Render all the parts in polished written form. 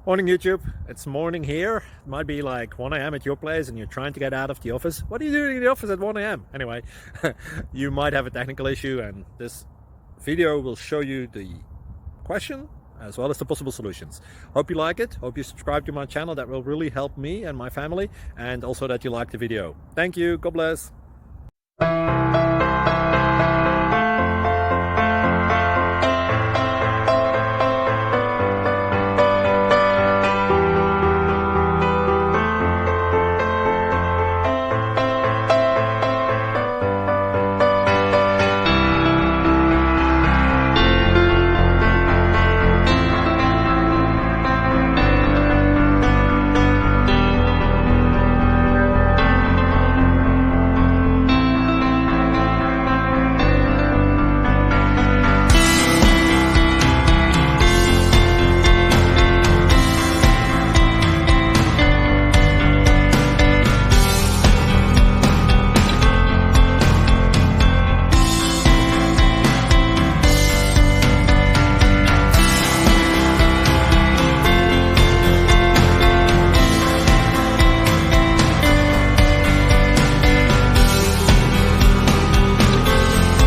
Morning YouTube, it's morning here. It might be like 1 a.m. at your place and you're trying to get out of the office. What are you doing in the office at 1 a.m.? Anyway, you might have a technical issue and this video will show you the question as well as the possible solutions. Hope you like it, hope you subscribe to my channel. That will really help me and my family, and also that you like the video. Thank you, God bless.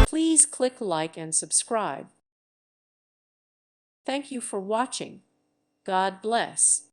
Please click like and subscribe. Thank you for watching. God bless.